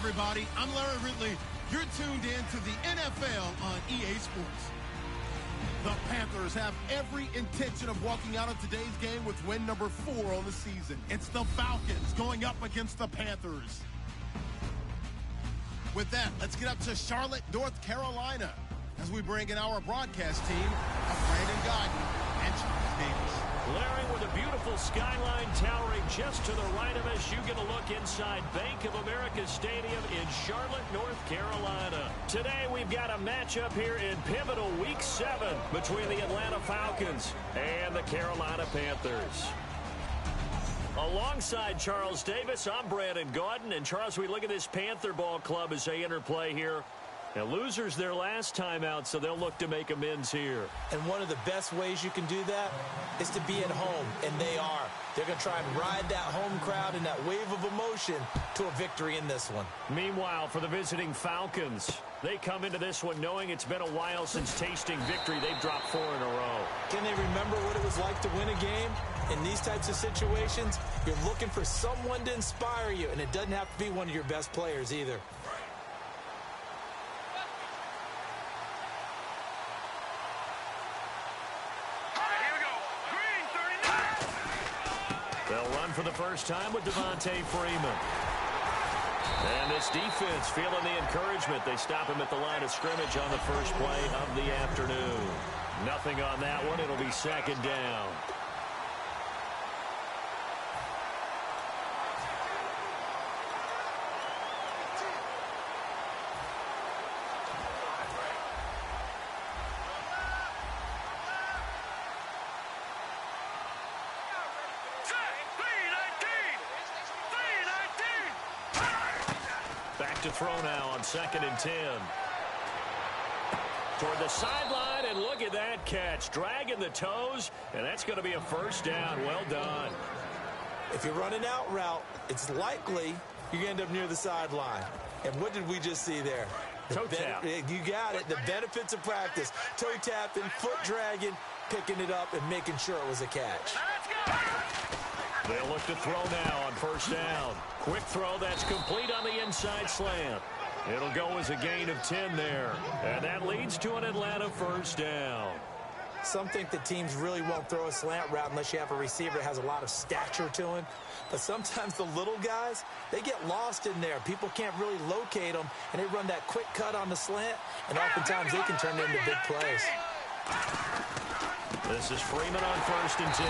everybody. I'm Larry Ridley. You're tuned in to the NFL on EA Sports. The Panthers have every intention of walking out of today's game with win number 4 on the season. It's the Falcons going up against the Panthers. With that, let's get up to Charlotte, North Carolina, as we bring in our broadcast team of Brandon Godden and Charles Davis. Larry, with a beautiful skyline towering just to the right of us, you get a look inside Bank of America Stadium in Charlotte, North Carolina. Today we've got a matchup here in pivotal Week 7 between the Atlanta Falcons and the Carolina Panthers. Alongside Charles Davis, I'm Brandon Gaudin. And Charles, we look at this Panther ball club as they interplay here. Now, losers their last time out, so they'll look to make amends here. And one of the best ways you can do that is to be at home, and they are. They're going to try and ride that home crowd and that wave of emotion to a victory in this one. Meanwhile, for the visiting Falcons, they come into this one knowing it's been a while since tasting victory. They've dropped 4 in a row. Can they remember what it was like to win a game? In these types of situations, you're looking for someone to inspire you, and it doesn't have to be one of your best players either. They'll run for the first time with Devontae Freeman. And this defense feeling the encouragement. They stop him at the line of scrimmage on the first play of the afternoon. Nothing on that one. It'll be second down. Back to throw now on 2nd and 10. Toward the sideline, and look at that catch. Dragging the toes, and that's going to be a first down. Well done. If you're running out route, it's likely you're going to end up near the sideline. And what did we just see there? Toe tap. You got it. The benefits of practice. Toe tapping, foot dragging, picking it up, and making sure it was a catch. They'll look to throw now on first down. Quick throw that's complete on the inside slant. It'll go as a gain of 10 there. And that leads to an Atlanta first down. Some think that teams really won't throw a slant route unless you have a receiver that has a lot of stature to him. But sometimes the little guys, they get lost in there. People can't really locate them, and they run that quick cut on the slant, and oftentimes they can turn it into big plays. This is Freeman on 1st and 10.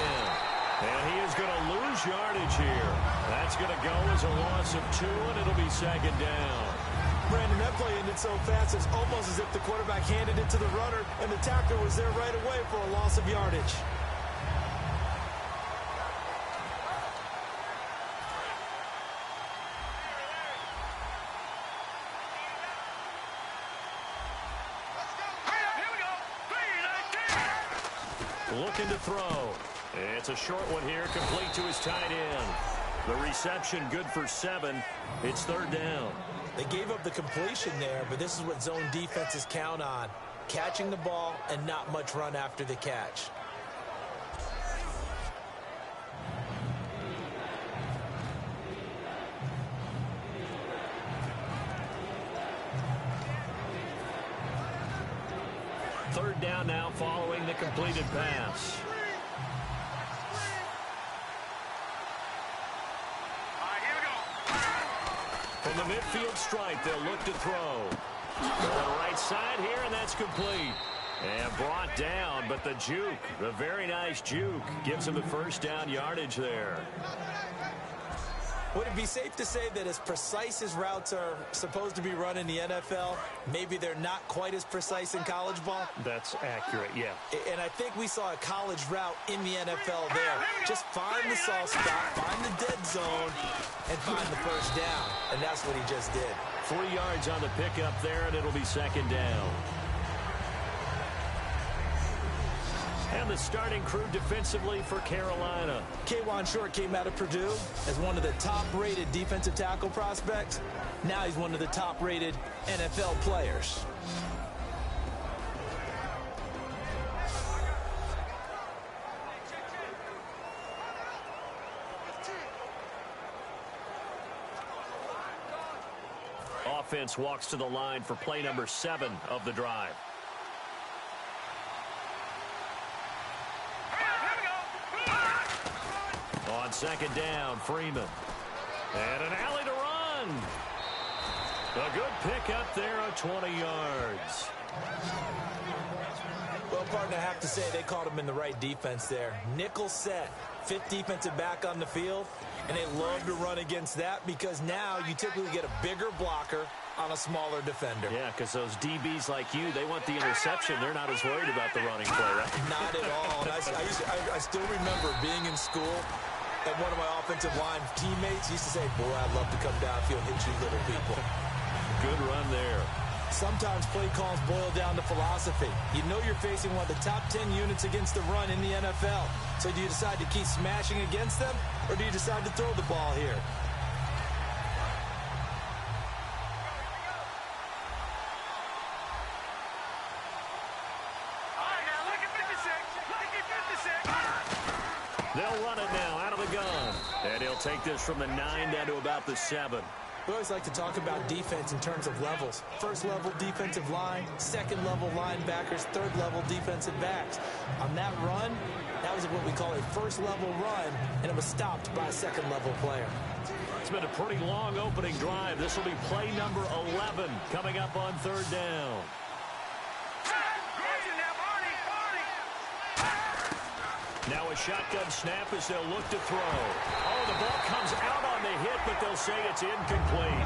And he is going to lose yardage here. That's going to go as a loss of 2, and it'll be second down. Brandon, that play ended so fast, it's almost as if the quarterback handed it to the runner, and the tackler was there right away for a loss of yardage. Looking to throw. It's a short one here, complete to his tight end. The reception good for 7. It's 3rd down. They gave up the completion there, but this is what zone defenses count on. Catching the ball and not much run after the catch. Third down now following the completed pass. From the midfield stripe, they'll look to throw. To the right side here, and that's complete. And brought down, but the juke, the very nice juke, gives him the first down yardage there. Would it be safe to say that as precise as routes are supposed to be run in the NFL, maybe they're not quite as precise in college ball? That's accurate, yeah. And I think we saw a college route in the NFL there. Just find the soft spot, find the dead zone, and find the first down. And that's what he just did. 3 yards on the pickup there, and it'll be second down. And the starting crew defensively for Carolina. K'Wan Short came out of Purdue as one of the top-rated defensive tackle prospects. Now he's one of the top-rated NFL players. offense walks to the line for play number 7 of the drive. On second down, Freeman. And an alley to run. A good pick up there of 20 yards. Well, partner, I have to say they caught him in the right defense there. Nickel set, 5th defensive back on the field, and they love to run against that because now you typically get a bigger blocker on a smaller defender. Yeah, because those DBs like you, they want the interception. They're not as worried about the running play, right? Not at all. And I still remember being in school, and one of my offensive line teammates used to say, boy, I'd love to come downfield and hit you little people. Good run there. Sometimes play calls boil down to philosophy. You know you're facing one of the top 10 units against the run in the NFL. So do you decide to keep smashing against them, or do you decide to throw the ball here? They'll run it now out of the gun. And he'll take this from the 9 down to about the 7. We always like to talk about defense in terms of levels. First level defensive line, second level linebackers, third level defensive backs. On that run, that was what we call a first level run, and it was stopped by a second level player. It's been a pretty long opening drive. This will be play number 11 coming up on 3rd down. Now a shotgun snap as they'll look to throw. Oh, the ball comes out on the hit, but they'll say it's incomplete.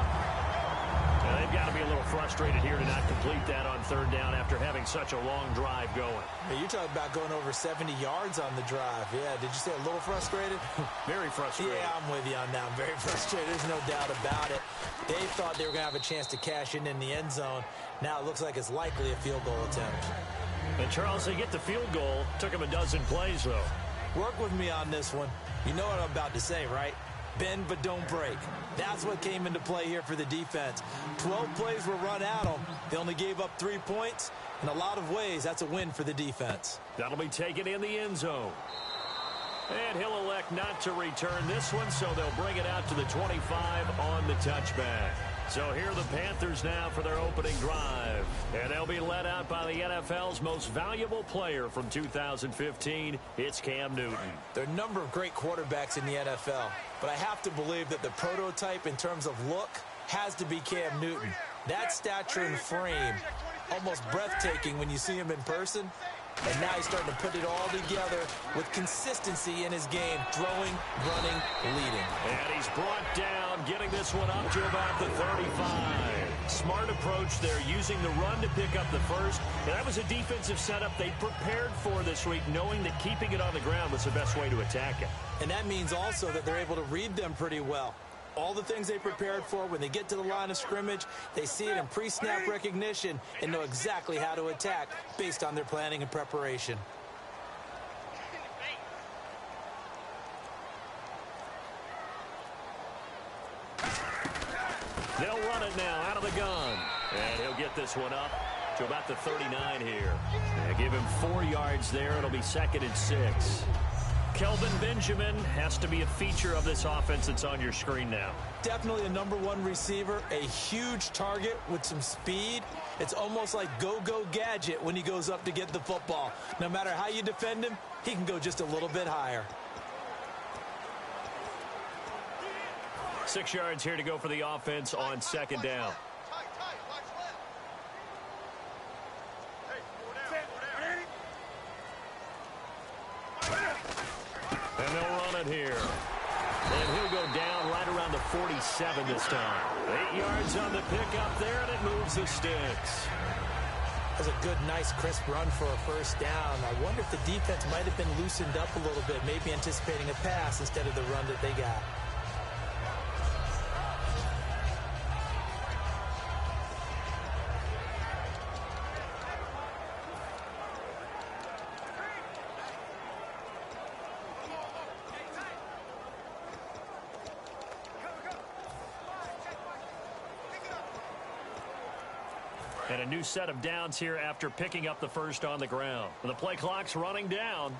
Now, they've got to be a little frustrated here to not complete that on 3rd down after having such a long drive going. Hey, you're talking about going over 70 yards on the drive. Yeah, did you say a little frustrated? Very frustrated. Yeah, I'm with you on that. I'm very frustrated. There's no doubt about it. They thought they were going to have a chance to cash in the end zone. Now it looks like it's likely a field goal attempt. And Charles, they get the field goal. Took him a dozen plays, though. Work with me on this one. You know what I'm about to say, right? Bend but don't break. That's what came into play here for the defense. 12 plays were run at them. They only gave up 3 points. In a lot of ways, that's a win for the defense. That'll be taken in the end zone. And he'll elect not to return this one, so they'll bring it out to the 25 on the touchback. So here are the Panthers now for their opening drive. And they'll be led out by the NFL's most valuable player from 2015. It's Cam Newton. There are a number of great quarterbacks in the NFL, but I have to believe that the prototype in terms of look has to be Cam Newton. That stature and frame, almost breathtaking when you see him in person. And now he's starting to put it all together with consistency in his game, throwing, running, leading. And he's brought down, getting this one up to about the 35. Smart approach there, using the run to pick up the first. And that was a defensive setup they prepared for this week, knowing that keeping it on the ground was the best way to attack it. And that means also that they're able to read them pretty well. All the things they prepared for, when they get to the line of scrimmage, they see it in pre-snap recognition and know exactly how to attack based on their planning and preparation. They'll run it now out of the gun. And he'll get this one up to about the 39 here. They give him 4 yards there. It'll be 2nd and 6. Kelvin Benjamin has to be a feature of this offense that's on your screen now. Definitely a #1 receiver, a huge target with some speed. It's almost like go-go gadget when he goes up to get the football. No matter how you defend him, he can go just a little bit higher. 6 yards here to go for the offense on 2nd down. And they'll run it here. And he'll go down right around the 47 this time. 8 yards on the pickup there, and it moves the sticks. That's a good, nice, crisp run for a first down. I wonder if the defense might have been loosened up a little bit, maybe anticipating a pass instead of the run that they got. And a new set of downs here after picking up the first on the ground. And the play clock's running down.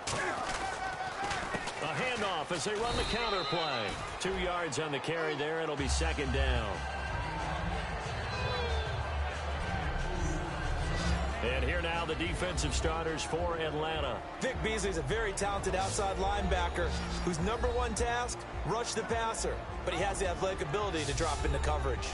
A handoff as they run the counter play. 2 yards on the carry there. It'll be 2nd down. And here now the defensive starters for Atlanta. Vic Beasley's a very talented outside linebacker whose number one task, rush the passer. But he has the athletic ability to drop into coverage.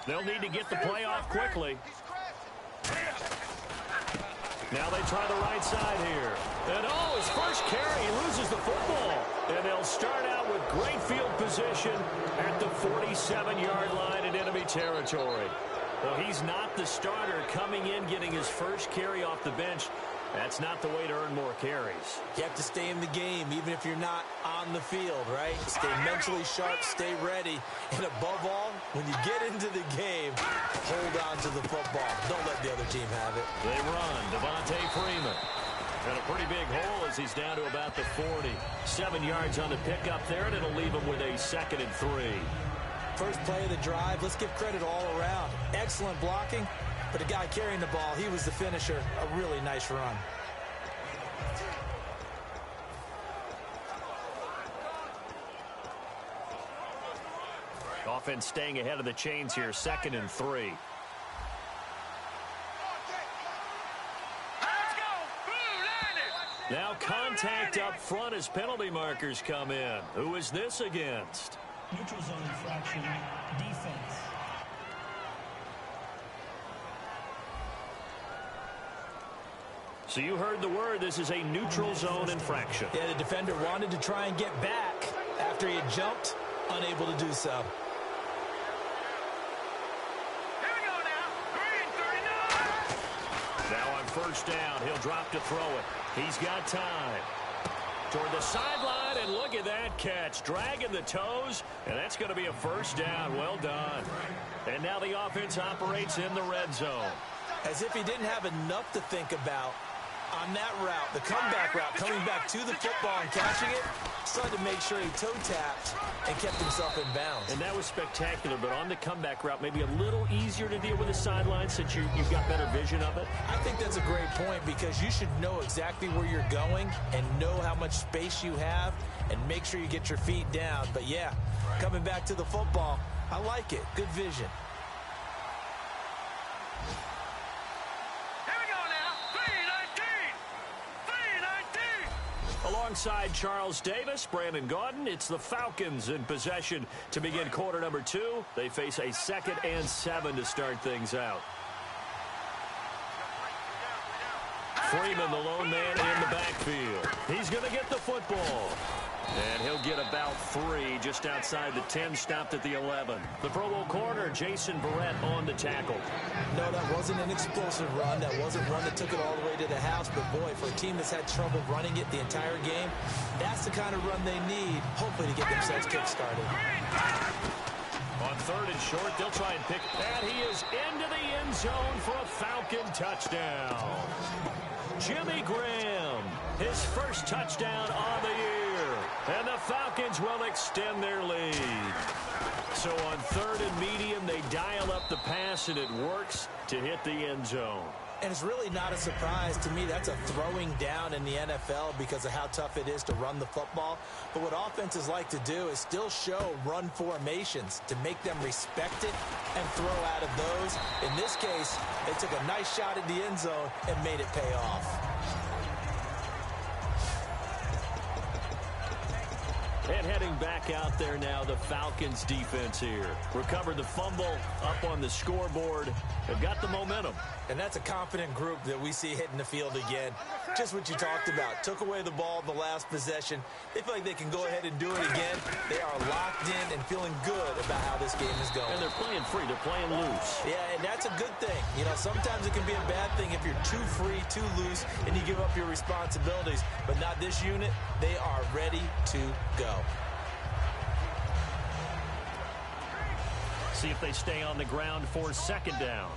They'll need to get the play off quickly. Now they try the right side here. And oh, his first carry, he loses the football. And they'll start out with great field position at the 47-yard line in enemy territory. Well, he's not the starter coming in, getting his first carry off the bench. That's not the way to earn more carries. You have to stay in the game, even if you're not on the field, right? Stay mentally sharp, stay ready. And above all, when you get into the game, hold on to the football. Don't let the other team have it. They run, Devontae Freeman. And a pretty big hole as he's down to about the 40. 7 yards on the pickup there, and it'll leave him with a 2nd and 3. First play of the drive, let's give credit all around. Excellent blocking. But the guy carrying the ball, he was the finisher. A really nice run. Offense staying ahead of the chains here, 2nd and 3. Now contact up front as penalty markers come in. Who is this against? Neutral zone infraction, defense. So you heard the word. This is a neutral zone infraction. Yeah, the defender wanted to try and get back after he had jumped, unable to do so. Here we go now. 3 and 39. Now on first down, he'll drop to throw it. He's got time. Toward the sideline, and look at that catch. Dragging the toes, and that's going to be a first down. Well done. And now the offense operates in the red zone. As if he didn't have enough to think about on that route, the comeback route, coming back to the football and catching it, started to make sure he toe-tapped and kept himself in bounds. And that was spectacular, but on the comeback route, maybe a little easier to deal with the sideline since you've got better vision of it? I think that's a great point because you should know exactly where you're going and know how much space you have and make sure you get your feet down. But, yeah, coming back to the football, I like it. Good vision. Alongside Charles Davis, Brandon Gaudin, it's the Falcons in possession to begin quarter number 2. They face a 2nd and 7 to start things out. Freeman, the lone man in the backfield. He's going to get the football. And he'll get about 3 just outside the 10, stopped at the 11. The Pro Bowl corner, Jason Barrett, on the tackle. No, that wasn't an explosive run. That wasn't one that took it all the way to the house. But, boy, for a team that's had trouble running it the entire game, that's the kind of run they need, hopefully, to get themselves kick-started. On 3rd and short, they'll try and pick that. He is into the end zone for a Falcon touchdown. Jimmy Graham, his first touchdown of the year. And the Falcons will extend their lead. So on 3rd and medium, they dial up the pass, and it works to hit the end zone. And it's really not a surprise to me. That's a throwing down in the NFL because of how tough it is to run the football. But what offenses like to do is still show run formations to make them respect it and throw out of those. In this case, they took a nice shot at the end zone and made it pay off. And heading back out there now, the Falcons defense here. Recovered the fumble up on the scoreboard. They've got the momentum. And that's a confident group that we see hitting the field again. Just what you talked about. Took away the ball the last possession. They feel like they can go ahead and do it again. They are locked in and feeling good about how this game is going. And they're playing free. They're playing loose. Yeah, and that's a good thing. You know, sometimes it can be a bad thing if you're too free, too loose, and you give up your responsibilities. But not this unit. They are ready to go. See if they stay on the ground for 2nd down.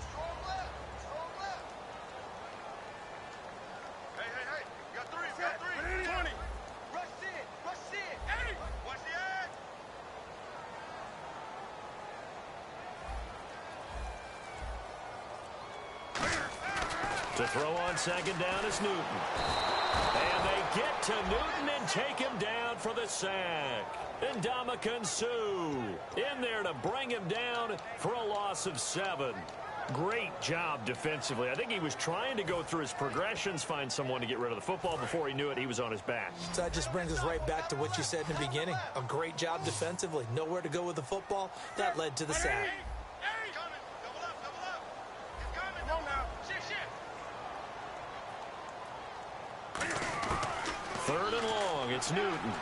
To throw on second down is Newton. And they get to Newton and take him down for the sack. Ndamukong Suh in there to bring him down for a loss of 7. Great job defensively. I think he was trying to go through his progressions, find someone to get rid of the football. Before he knew it, he was on his back. So that just brings us right back to what you said in the beginning. A great job defensively. Nowhere to go with the football. That led to the sack. Third and long. It's Newton.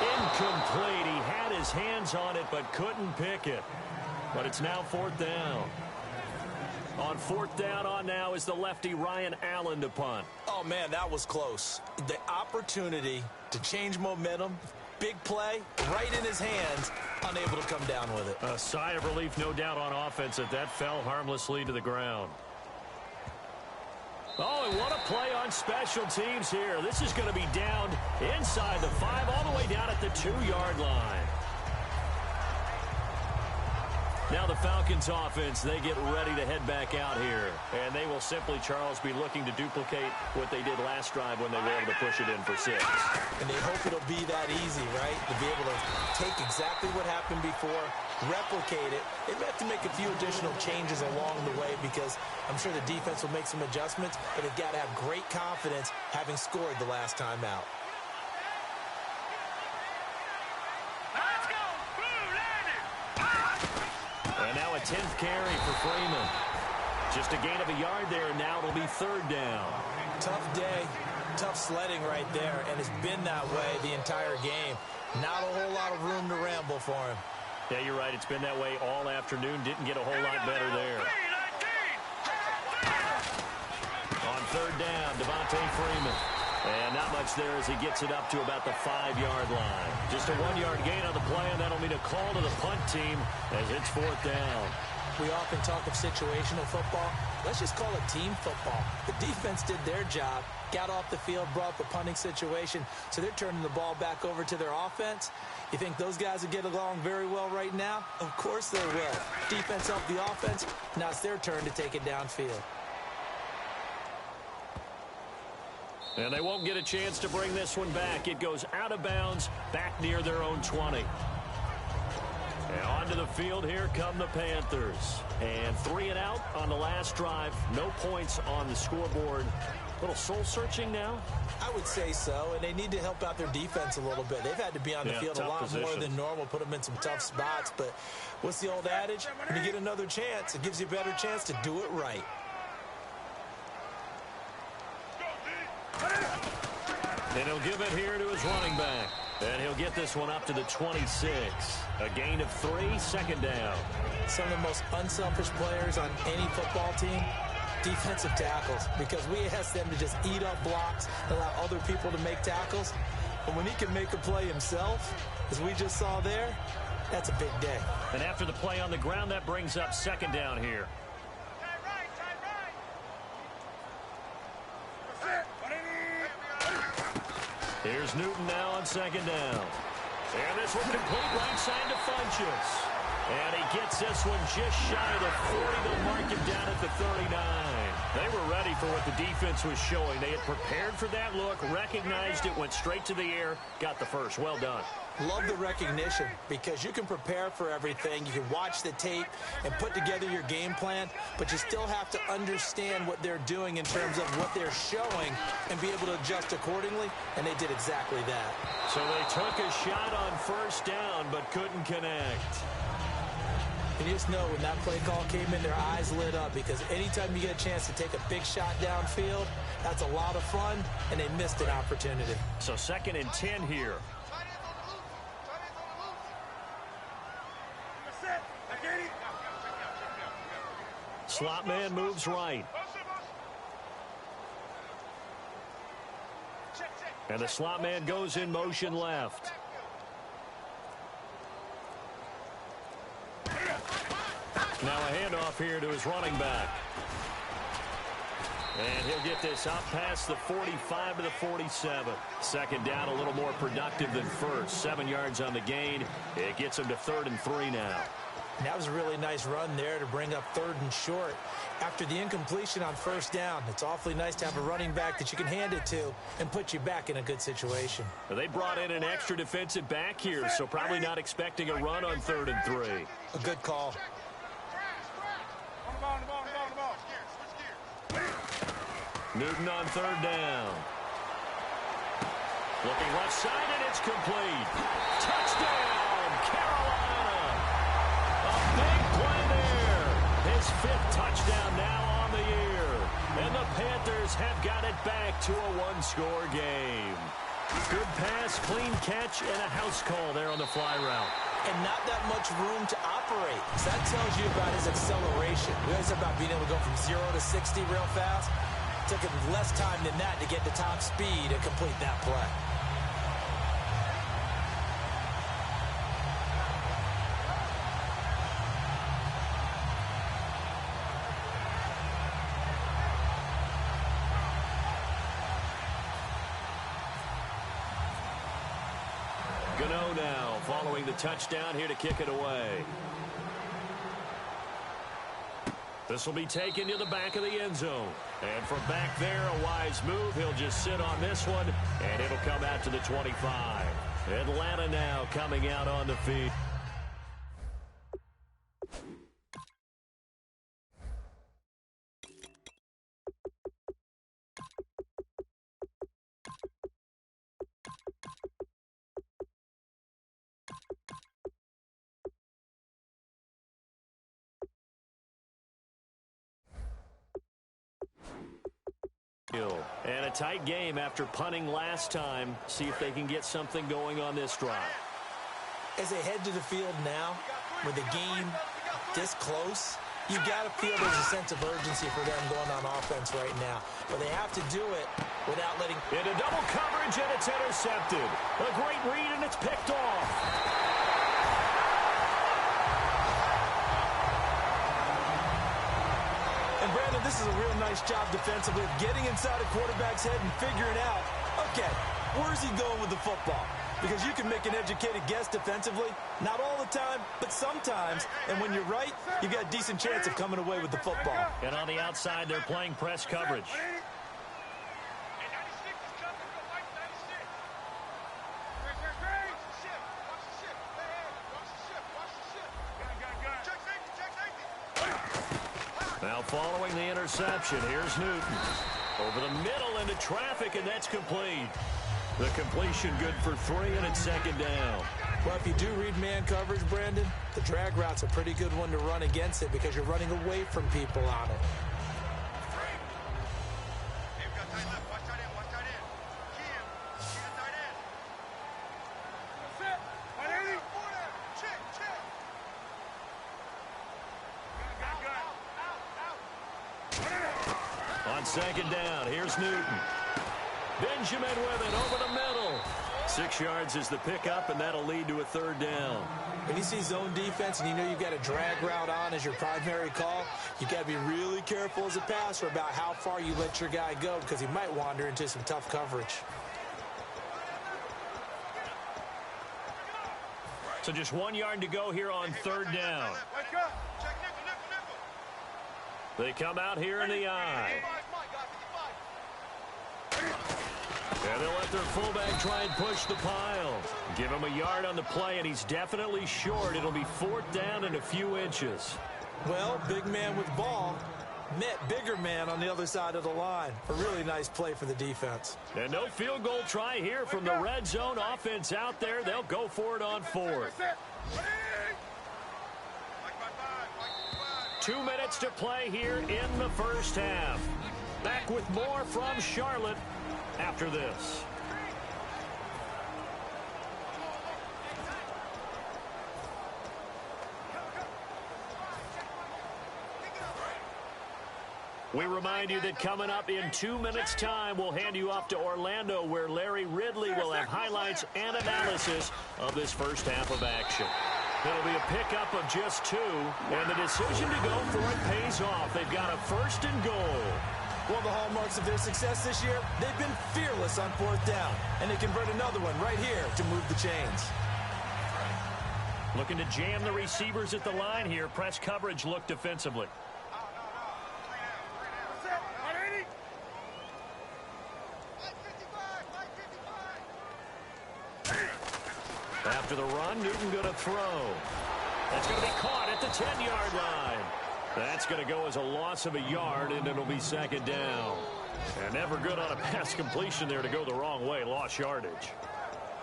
Incomplete. He had his hands on it but couldn't pick it. But it's now 4th down. On 4th down on now is the lefty Ryan Allen to punt. Oh, man, that was close. The opportunity to change momentum, big play, right in his hands, unable to come down with it. A sigh of relief, no doubt, on offense that fell harmlessly to the ground. Oh, and what a play on special teams here. This is going to be down inside the 5, all the way down at the 2-yard line. Now the Falcons offense, they get ready to head back out here. And they will simply, Charles, be looking to duplicate what they did last drive when they were able to push it in for 6. And they hope it'll be that easy, right? To be able to take exactly what happened before, replicate it. They may have to make a few additional changes along the way because I'm sure the defense will make some adjustments, but they've got to have great confidence having scored the last time out. And now a 10th carry for Freeman. Just a gain of a yard there, and now it'll be 3rd down. Tough day, tough sledding right there, and it's been that way the entire game. Not a whole lot of room to ramble for him. Yeah, you're right. It's been that way all afternoon. Didn't get a whole lot better there. On 3rd down, Devontae Freeman. And not much there as he gets it up to about the 5-yard line. Just a 1-yard gain on the play, and that'll mean a call to the punt team as it's 4th down. We often talk of situational football. Let's just call it team football. The defense did their job, got off the field, brought the punting situation, so they're turning the ball back over to their offense. You think those guys will get along very well right now? Of course they will. Defense helped the offense. Now it's their turn to take it downfield. And they won't get a chance to bring this one back. It goes out of bounds, back near their own 20. And onto the field, here come the Panthers. And 3 and out on the last drive. No points on the scoreboard. A little soul-searching now? I would say so, and they need to help out their defense a little bit. They've had to be on the field a lot more than normal, put them in some tough spots. But what's the old adage? When you get another chance, it gives you a better chance to do it right. And he'll give it here to his running back. And he'll get this one up to the 26. A gain of 3, 2nd down. Some of the most unselfish players on any football team, defensive tackles, because we ask them to just eat up blocks, allow other people to make tackles. But when he can make a play himself, as we just saw there, that's a big day. And after the play on the ground, that brings up 2nd down here. Here's Newton now on 2nd down. And this one complete right side to Funchess. And he gets this one just shy of the 40. They'll mark him down at the 39. They were ready for what the defense was showing. They had prepared for that look, recognized it, went straight to the air, got the first. Well done. Love the recognition because you can prepare for everything. You can watch the tape and put together your game plan, but you still have to understand what they're doing in terms of what they're showing and be able to adjust accordingly, and they did exactly that. So they took a shot on 1st down but couldn't connect. You just know when that play call came in, their eyes lit up because anytime you get a chance to take a big shot downfield, that's a lot of fun, and they missed an opportunity. So 2nd and 10 here. Slot man moves right. And the slot man goes in motion left. Now a handoff here to his running back. And he'll get this up past the 45 to the 47. 2nd down, a little more productive than 1st. 7 yards on the gain. It gets him to 3rd and 3 now. And that was a really nice run there to bring up 3rd and short. After the incompletion on 1st down, it's awfully nice to have a running back that you can hand it to and put you back in a good situation. Well, they brought in an extra defensive back here, so probably not expecting a run on 3rd and 3. A good call. Newton on 3rd down. Looking left side, and it's complete. Touchdown, Carolina. A big play there. His 5th touchdown now on the year. And the Panthers have got it back to a 1-score game. Good pass, clean catch, and a house call there on the fly route. And not that much room to operate. So that tells you about his acceleration. We always talk about being able to go from 0 to 60 real fast. It took him less time than that to get to top speed and complete that play. Gano now following the touchdown here to kick it away. This will be taken to the back of the end zone. And from back there, a wise move. He'll just sit on this one, and it'll come out to the 25. Atlanta now coming out on the field. And a tight game after punting last time. See if they can get something going on this drive. As they head to the field now, with the game this close, you got to feel there's a sense of urgency for them going on offense right now. But they have to do it without letting... Into double coverage, and it's intercepted. A great read, and it's picked off. And Brandon, this is a real nice job defensively of getting inside a quarterback's head and figuring out, okay, where's he going with the football? Because you can make an educated guess defensively, not all the time, but sometimes. And when you're right, you've got a decent chance of coming away with the football. And on the outside, they're playing press coverage. Now following the interception, here's Newton. Over the middle into traffic, and that's complete. The completion good for 3, and it's 2nd down. Well, if you do read man coverage, Brandon, the drag route's a pretty good one to run against it because you're running away from people on it. On 2nd down, here's Newton. Benjamin with it over the middle. 6 yards is the pickup, and that'll lead to a 3rd down. When you see zone defense and you know you've got a drag route on as your primary call, you've got to be really careful as a passer about how far you let your guy go because he might wander into some tough coverage. So just 1 yard to go here on 3rd down. They come out here in the eye. And they'll let their fullback try and push the pile. Give him a yard on the play, and he's definitely short. It'll be 4th down and a few inches. Well, big man with ball met bigger man on the other side of the line. A really nice play for the defense. And no field goal try here from the red zone offense out there. They'll go for it on 4th. 2 minutes to play here in the first half. Back with more from Charlotte after this. We remind you that coming up in 2 minutes' time, we'll hand you off to Orlando, where Larry Ridley will have highlights and analysis of this first half of action. It'll be a pickup of just 2, and the decision to go for it pays off. They've got a 1st and goal. One of the hallmarks of their success this year, they've been fearless on 4th down, and they convert another one right here to move the chains. Looking to jam the receivers at the line here. Press coverage look defensively. After the run, Newton going to throw. That's going to be caught at the 10-yard line. That's going to go as a loss of a yard, and it'll be second down. And never good on a pass completion there to go the wrong way. Lost yardage.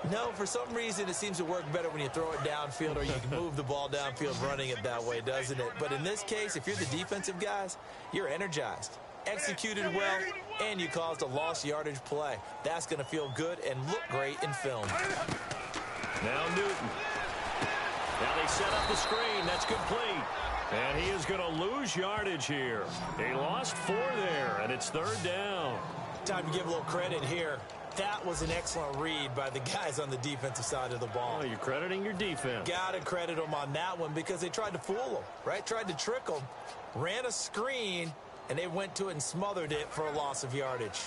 No, for some reason it seems to work better when you throw it downfield or you can move the ball downfield running it that way, doesn't it? But in this case, if you're the defensive guys, you're energized, executed well, and you caused a lost yardage play. That's going to feel good and look great in film. Now Newton. Now they set up the screen. That's complete. And he is going to lose yardage here. He lost 4 there, and it's third down. Time to give a little credit here. That was an excellent read by the guys on the defensive side of the ball. Oh, you're crediting your defense. Got to credit them on that one because they tried to fool them, right? Tried to trick them, ran a screen, and they went to it and smothered it for a loss of yardage.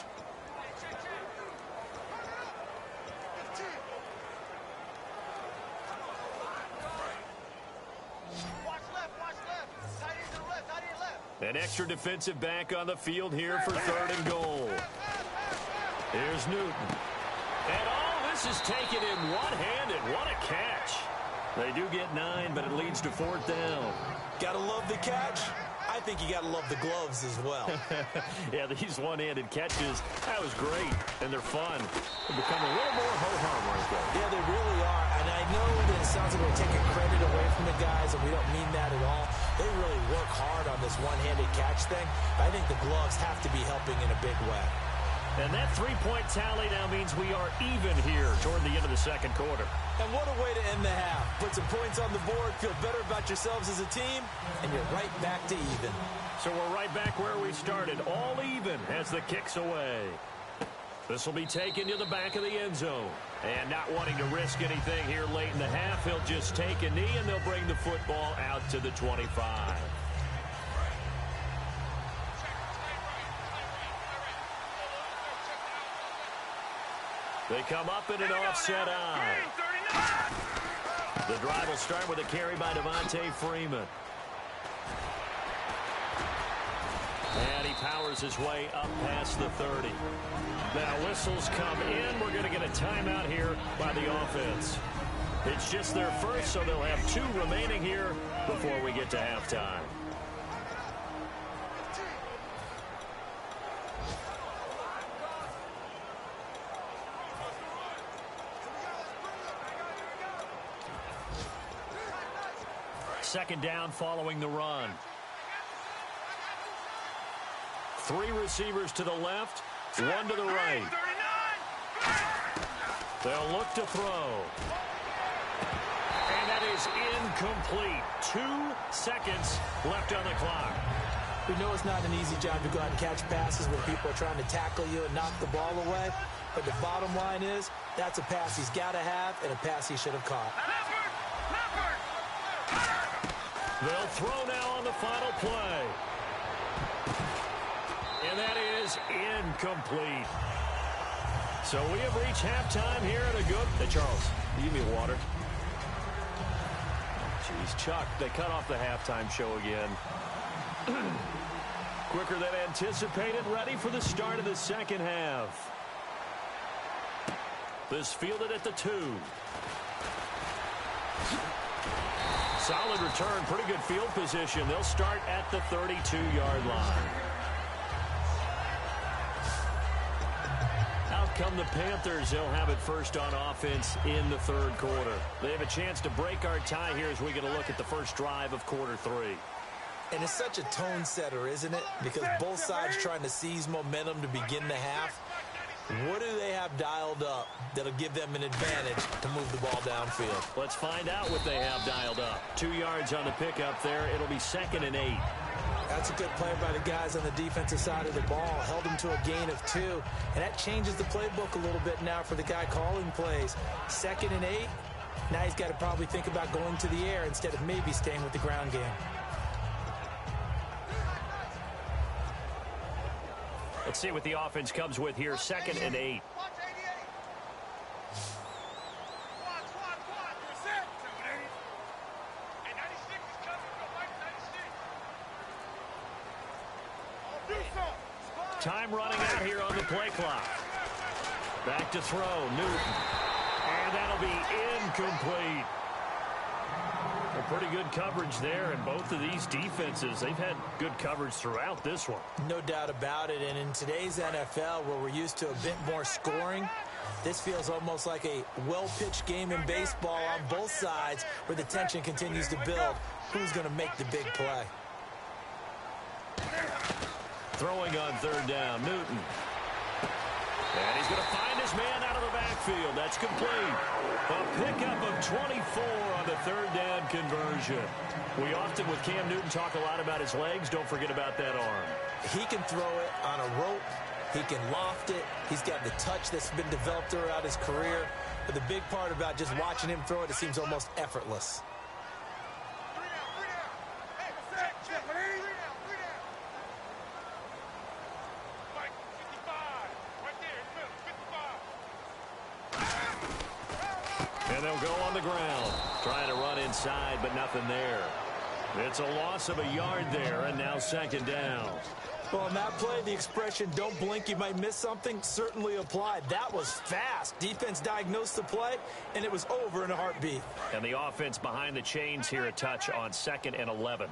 An extra defensive back on the field here for third and goal. Here's Newton. And this is taken in one-handed. What a catch. They do get 9, but it leads to fourth down. Gotta love the catch. I think you gotta love the gloves as well. Yeah, these one-handed catches, that was great, and they're fun. They become a little more ho-hum right there. Yeah, they really are, and I know that it sounds like we're taking credit away from the guys, and we don't mean that at all. They really work hard on this one-handed catch thing. I think the gloves have to be helping in a big way. And that three-point tally now means we are even here toward the end of the second quarter. And what a way to end the half. Put some points on the board, feel better about yourselves as a team, and you're right back to even. So we're right back where we started, all even as the kick's away. This will be taken to the back of the end zone. And not wanting to risk anything here late in the half, he'll just take a knee, and they'll bring the football out to the 25. They come up in an offset eye. The drive will start with a carry by Devontae Freeman. And he powers his way up past the 30. Now whistles come in. We're going to get a timeout here by the offense. It's just their first, so they'll have 2 remaining here before we get to halftime. Second down following the run. 3 receivers to the left, 1 to the right. They'll look to throw. And that is incomplete. 2 seconds left on the clock. We know it's not an easy job to go out and catch passes when people are trying to tackle you and knock the ball away. But the bottom line is, that's a pass he's got to have and a pass he should have caught. They'll throw now on the final play. And that is incomplete. So we have reached halftime here at a good... Hey, Charles, give me water. Jeez, Chuck, they cut off the halftime show again. Quicker than anticipated, ready for the start of the second half. This fielded at the 2. Solid return, pretty good field position. They'll start at the 32-yard line. Out come the Panthers. They'll have it first on offense in the third quarter. They have a chance to break our tie here as we get a look at the first drive of quarter 3. And it's such a tone setter, isn't it? Because both sides trying to seize momentum to begin the half. What do they have dialed up that'll give them an advantage to move the ball downfield? Let's find out what they have dialed up. 2 yards on the pickup there. It'll be 2nd and 8. That's a good play by the guys on the defensive side of the ball. Held them to a gain of 2. And that changes the playbook a little bit now for the guy calling plays. 2nd and 8. Now he's got to probably think about going to the air instead of maybe staying with the ground game. Let's see what the offense comes with here. 2nd and 8. Time running out here on the play clock. Back to throw, Newton. And that'll be incomplete. Pretty good coverage there, and both of these defenses, they've had good coverage throughout this one. No doubt about it, and in today's NFL, where we're used to a bit more scoring, this feels almost like a well-pitched game in baseball on both sides where the tension continues to build. Who's going to make the big play? Throwing on third down, Newton. And he's going to find his man out of the backfield. That's complete. A pickup of 24 on the third down conversion. We often, with Cam Newton, talk a lot about his legs. Don't forget about that arm. He can throw it on a rope. He can loft it. He's got the touch that's been developed throughout his career. But the big part about just watching him throw it, it seems almost effortless. And they'll go on the ground. Trying to run inside, but nothing there. It's a loss of a yard there, and now second down. Well, on that play, the expression, don't blink, you might miss something, certainly applied. That was fast. Defense diagnosed the play, and it was over in a heartbeat. And the offense behind the chains here, a touch on 2nd and 11.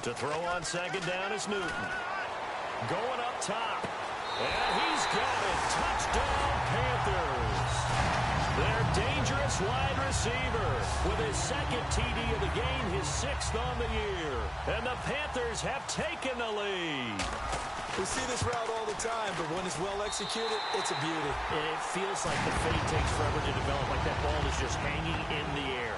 To throw on second down is Newton. Going up top. And he's got it. Touchdown, Panthers. Their dangerous wide receiver with his second TD of the game, his 6th on the year. And the Panthers have taken the lead. We see this route all the time, but when it's well executed, it's a beauty. And it feels like the fade takes forever to develop, like that ball is just hanging in the air.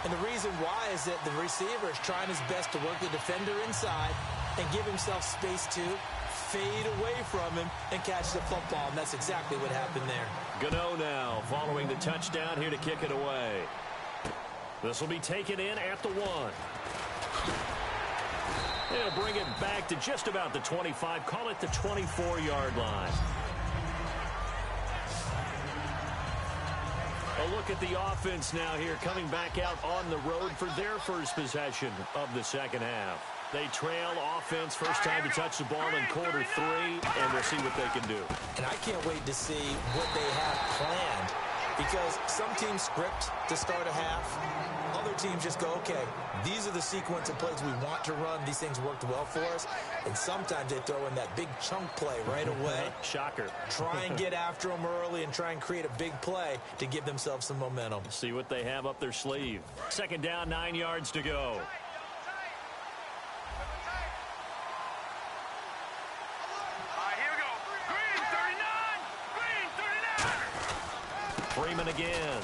And the reason why is that the receiver is trying his best to work the defender inside and give himself space to fade away from him and catch the football, and that's exactly what happened there. Gano now following the touchdown here to kick it away. This will be taken in at the 1. They'll bring it back to just about the 25, call it the 24-yard line. A look at the offense now here, coming back out on the road for their first possession of the second half. They trail offense, first time to touch the ball in quarter 3, and we'll see what they can do. And I can't wait to see what they have planned, because some teams script to start a half. Other teams just go, okay, these are the sequence of plays we want to run. These things worked well for us. And sometimes they throw in that big chunk play right away. Shocker. Try and get after them early and try and create a big play to give themselves some momentum. See what they have up their sleeve. Second down, 9 yards to go. Freeman again.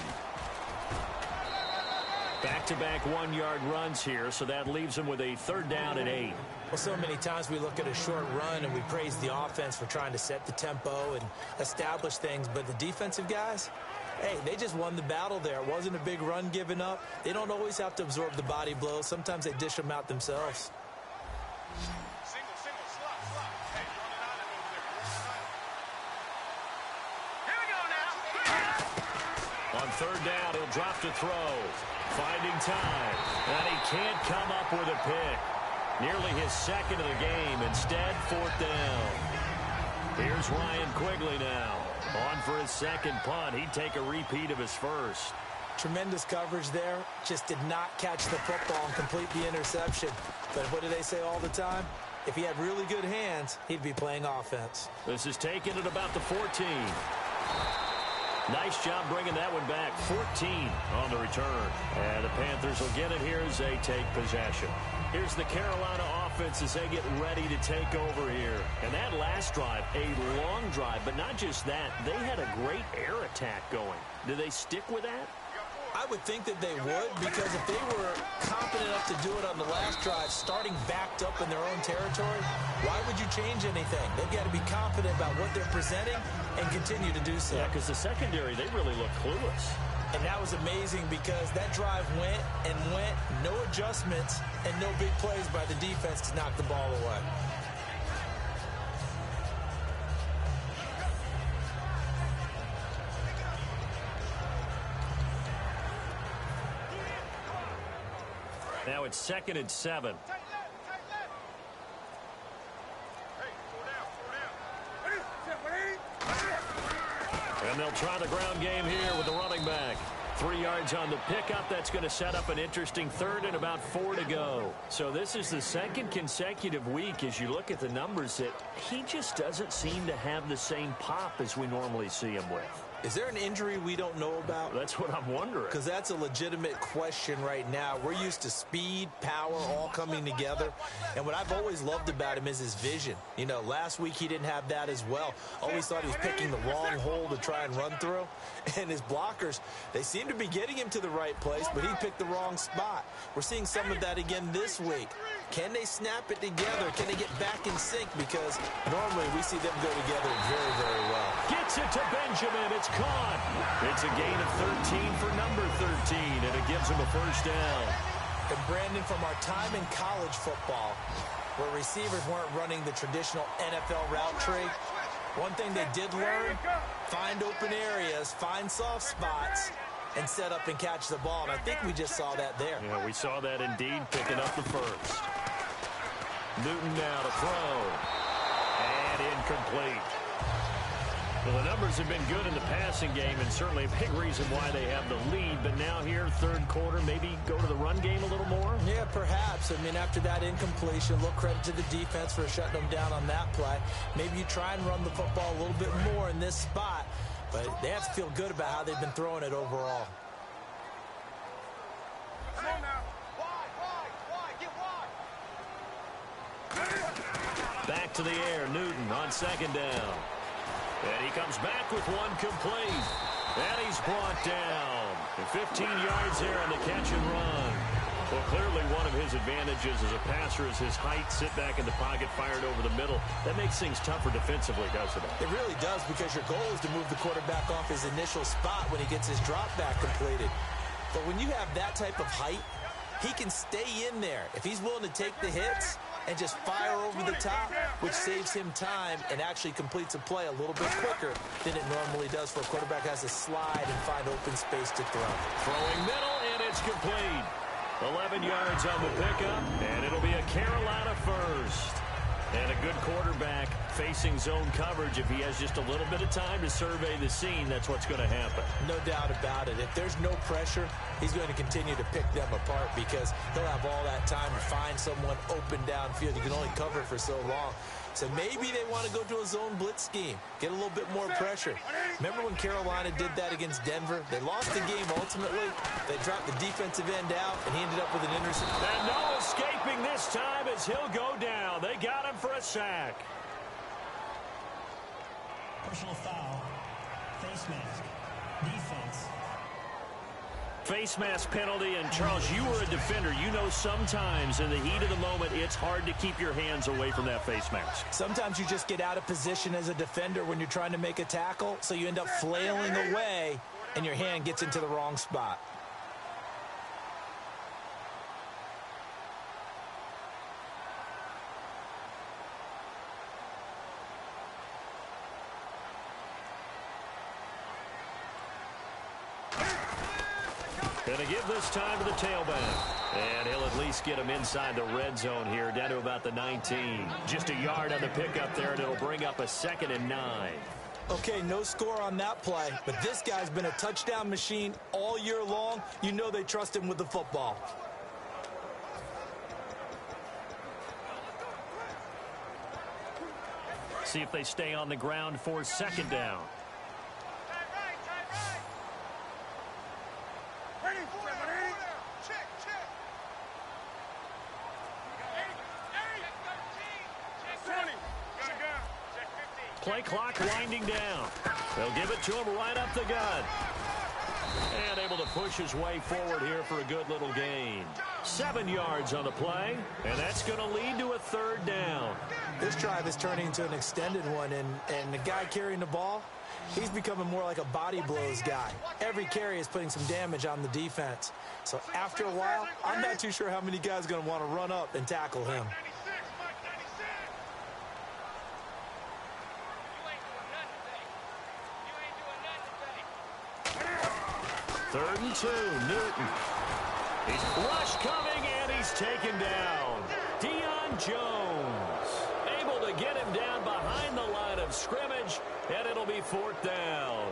Back-to-back 1-yard runs here, so that leaves him with a third down and 8. Well, so many times we look at a short run and we praise the offense for trying to set the tempo and establish things, but the defensive guys, hey, they just won the battle there. It wasn't a big run given up. They don't always have to absorb the body blows. Sometimes they dish them out themselves. On third down, he'll drop to throw. Finding time. And he can't come up with a pick. Nearly his second of the game. Instead, fourth down. Here's Ryan Quigley now. On for his second punt. He'd take a repeat of his first. Tremendous coverage there. Just did not catch the football and complete the interception. But what do they say all the time? If he had really good hands, he'd be playing offense. This is taken at about the 14. Nice job bringing that one back. 14 on the return. And the Panthers will get it here as they take possession. Here's the Carolina offense as they get ready to take over here. And that last drive, a long drive, but not just that. They had a great air attack going. Do they stick with that? I would think that they would, because if they were confident enough to do it on the last drive, starting backed up in their own territory, why would you change anything? They've got to be confident about what they're presenting and continue to do so. Yeah, because the secondary, they really look clueless. And that was amazing because that drive went and went, no adjustments, and no big plays by the defense to knock the ball away. Now it's 2nd and 7. And they'll try the ground game here with the running back. 3 yards on the pickup. That's going to set up an interesting 3rd and about 4 to go. So this is the 2nd consecutive week, as you look at the numbers, that he just doesn't seem to have the same pop as we normally see him with. Is there an injury we don't know about? That's what I'm wondering. Because that's a legitimate question right now. We're used to speed, power, all coming together. And what I've always loved about him is his vision. You know, last week he didn't have that as well. Always thought he was picking the wrong hole to try and run through. And his blockers, they seem to be getting him to the right place, but he picked the wrong spot. We're seeing some of that again this week. Can they snap it together? Can they get back in sync? Because normally we see them go together very, very well. Gets it to Benjamin. It's caught. It's a gain of 13 for number 13, and it gives him a 1st down. And Brandon, from our time in college football, where receivers weren't running the traditional NFL route tree, one thing they did learn, find open areas, find soft spots, and set up and catch the ball. And I think we just saw that there. Yeah, we saw that indeed, picking up the 1st. Newton now to throw. And incomplete. Well, the numbers have been good in the passing game, and certainly a big reason why they have the lead. But now here, 3rd quarter, maybe go to the run game a little more? Yeah, perhaps. I mean, after that incompletion, a little credit to the defense for shutting them down on that play. Maybe you try and run the football a little bit more in this spot. But they have to feel good about how they've been throwing it overall. Back to the air, Newton on 2nd down. And he comes back with one complete. And he's brought down. And 15 yards there on the catch and run. Well, clearly one of his advantages as a passer is his height, sit back in the pocket, fired over the middle. That makes things tougher defensively, doesn't it? It really does, because your goal is to move the quarterback off his initial spot when he gets his drop back completed. But when you have that type of height, he can stay in there. If he's willing to take the hits and just fire over the top, which saves him time and actually completes a play a little bit quicker than it normally does for a quarterback who has to slide and find open space to throw. Throwing middle, and it's complete. 11 yards on the pickup, and it'll be a Carolina 1st. And a good quarterback facing zone coverage. If he has just a little bit of time to survey the scene, that's what's going to happen. No doubt about it. If there's no pressure, he's going to continue to pick them apart, because he'll have all that time to find someone open downfield. He can only cover for so long. So maybe they want to go to a zone blitz scheme, get a little bit more pressure. Remember when Carolina did that against Denver? They lost the game ultimately. They dropped the defensive end out, and he ended up with an interception. And no escaping this time as he'll go down. They got him for a sack. Personal foul. Face mask. Defense. Face mask penalty, and Charles, you were a defender. You know sometimes in the heat of the moment, it's hard to keep your hands away from that face mask. Sometimes you just get out of position as a defender when you're trying to make a tackle, so you end up flailing away, and your hand gets into the wrong spot. Going to give this time to the tailback. And he'll at least get him inside the red zone here, down to about the 19. Just a yard on the pickup there, and it'll bring up a 2nd and 9. Okay, no score on that play, but this guy's been a touchdown machine all year long. You know they trust him with the football. See if they stay on the ground for 2nd down. Play clock winding down. They'll give it to him right up the gut. And able to push his way forward here for a good little gain. 7 yards on the play, and that's going to lead to a 3rd down. This drive is turning into an extended one, and the guy carrying the ball, he's becoming more like a body blows guy. Every carry is putting some damage on the defense. So after a while, I'm not too sure how many guys are going to want to run up and tackle him. 3rd and 2, Newton. He's rush coming, and he's taken down. Deion Jones able to get him down behind the line of scrimmage, and it'll be 4th down.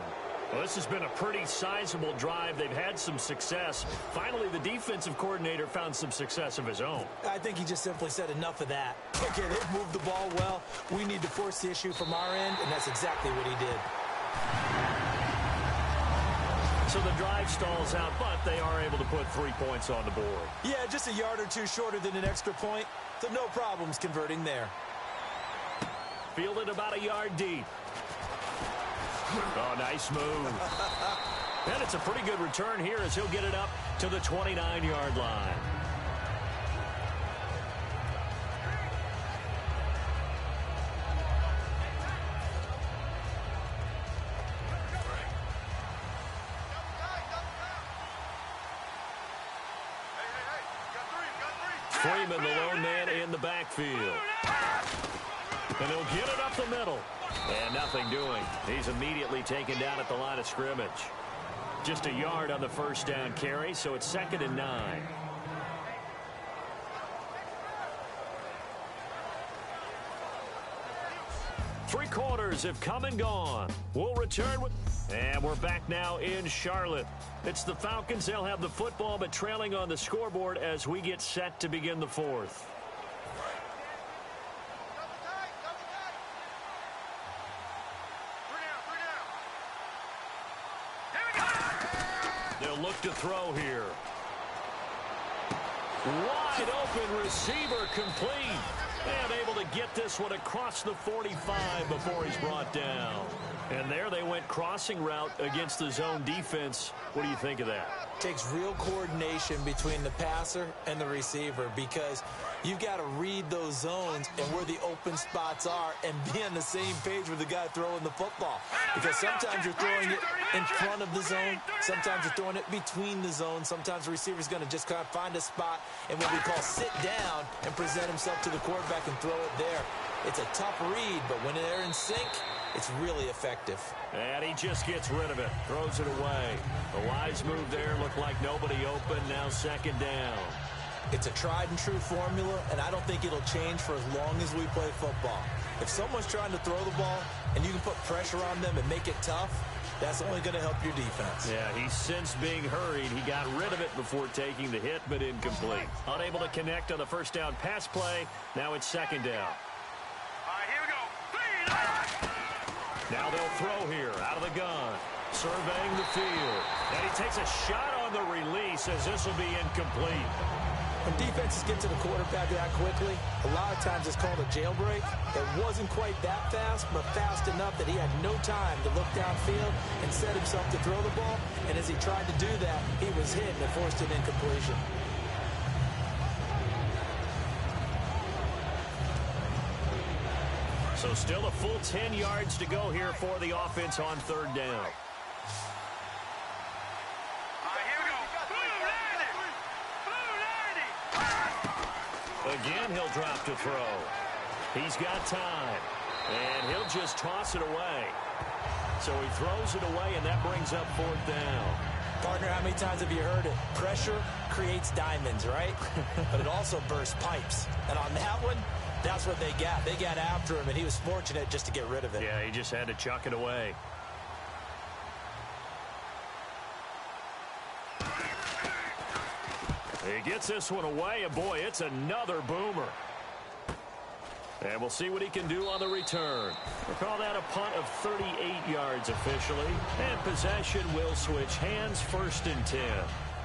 Well, this has been a pretty sizable drive. They've had some success. Finally, the defensive coordinator found some success of his own. I think he just simply said enough of that. Okay, they've moved the ball well. We need to force the issue from our end, and that's exactly what he did. So the drive stalls out, but they are able to put 3 points on the board. Yeah, just a yard or two shorter than an extra point, so no problems converting there. Fielded about a yard deep. Oh, nice move. And it's a pretty good return here as he'll get it up to the 29-yard line. Freeman, the lone man in the backfield. And he'll get it up the middle. And nothing doing. He's immediately taken down at the line of scrimmage. Just a yard on the first down carry, so it's 2nd and 9. Three quarters have come and gone. We'll return with... And we're back now in Charlotte. It's the Falcons. They'll have the football, but trailing on the scoreboard as we get set to begin the 4th. They'll look to throw here. Wide open receiver complete. And able to get this one across the 45 before he's brought down. And there they went crossing route against the zone defense. What do you think of that? Takes real coordination between the passer and the receiver because you've got to read those zones and where the open spots are and be on the same page with the guy throwing the football. Because sometimes you're throwing it in front of the zone. Sometimes you're throwing it between the zones. Sometimes the receiver's going to just kind of find a spot and what we call sit down and present himself to the quarterback and throw it there. It's a tough read, but when they're in sync, it's really effective. And he just gets rid of it, throws it away. The wise move there, looked like nobody open, now 2nd down. It's a tried and true formula, and I don't think it'll change for as long as we play football. If someone's trying to throw the ball and you can put pressure on them and make it tough, that's only going to help your defense. Yeah, he's since being hurried. He got rid of it before taking the hit, but incomplete. Unable to connect on the first down pass play. Now it's 2nd down. Now they'll throw here out of the gun. Surveying the field. And he takes a shot on the release as this will be incomplete. When defenses get to the quarterback that quickly, a lot of times it's called a jailbreak. It wasn't quite that fast, but fast enough that he had no time to look downfield and set himself to throw the ball. And as he tried to do that, he was hit and forced an incompletion. So still a full 10 yards to go here for the offense on 3rd down. Again, he'll drop to throw. He's got time. And he'll just toss it away. So he throws it away, and that brings up 4th down. Partner, how many times have you heard it? Pressure creates diamonds, right? But it also bursts pipes. And on that one, that's what they got. They got after him, and he was fortunate just to get rid of it. Yeah, he just had to chuck it away. He gets this one away, and boy, it's another boomer. And we'll see what he can do on the return. We'll call that a punt of 38 yards officially. And possession will switch hands, 1st and 10.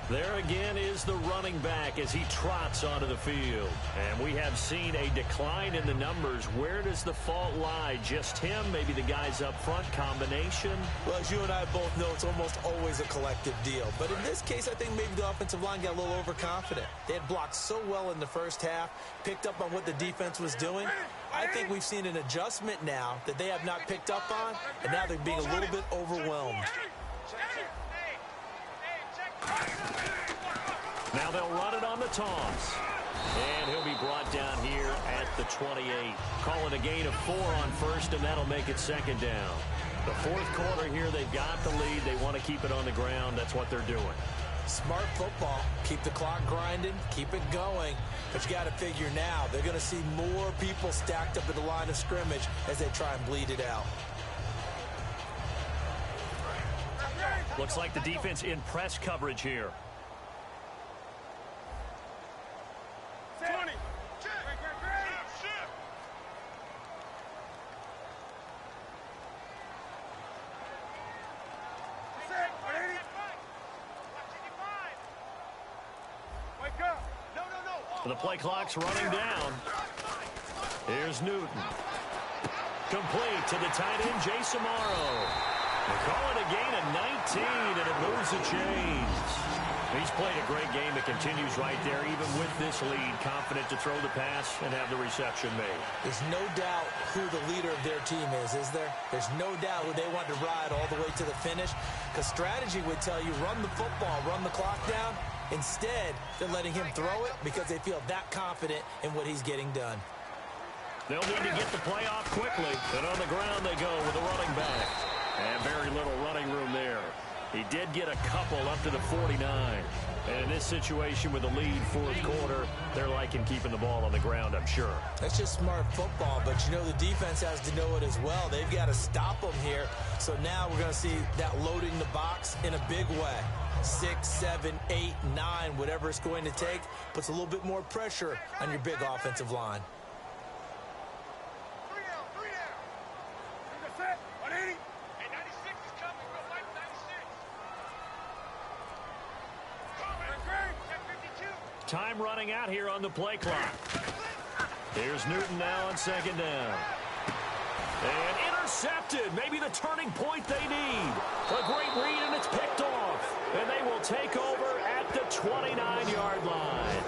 There again is the running back as he trots onto the field. And we have seen a decline in the numbers. Where does the fault lie? Just him? Maybe the guys up front? Combination? Well, as you and I both know, it's almost always a collective deal. But in this case, I think maybe the offensive line got a little overconfident. They had blocked so well in the first half, picked up on what the defense was doing. I think we've seen an adjustment now that they have not picked up on, and now they're being a little bit overwhelmed. Now they'll run it on the toss. And he'll be brought down here at the 28. Calling a gain of 4 on 1st, and that'll make it 2nd down. The 4th quarter here, they've got the lead. They want to keep it on the ground. That's what they're doing. Smart football. Keep the clock grinding. Keep it going. But you got to figure now, they're going to see more people stacked up at the line of scrimmage as they try and bleed it out. Looks like the defense in press coverage here. 20. The play clock's running down. Here's Newton. Complete to the tight end, Jason Morrow. They call it a gain of 19, and it moves the chains. He's played a great game. It continues right there, even with this lead. Confident to throw the pass and have the reception made. There's no doubt who the leader of their team is there? There's no doubt who they want to ride all the way to the finish. Because strategy would tell you, run the football, run the clock down. Instead, they're letting him throw it because they feel that confident in what he's getting done. They'll need to get the play off quickly. And on the ground they go with a running back. And very little running room there. He did get a couple up to the 49. And in this situation with the lead fourth quarter, they're liking keeping the ball on the ground, I'm sure. That's just smart football, but you know the defense has to know it as well. They've got to stop them here. So now we're going to see that loading the box in a big way. 6, 7, 8, 9, whatever it's going to take, puts a little bit more pressure on your big offensive line. 3 down. 3 down. Take a set. 180. Hey, 96 is coming. We'll fight 96. Coming. 52. Time running out here on the play clock. Here's Newton now on second down. And intercepted. Maybe the turning point they need. A great read, and it's picked off. And they will take over at the 29-yard line.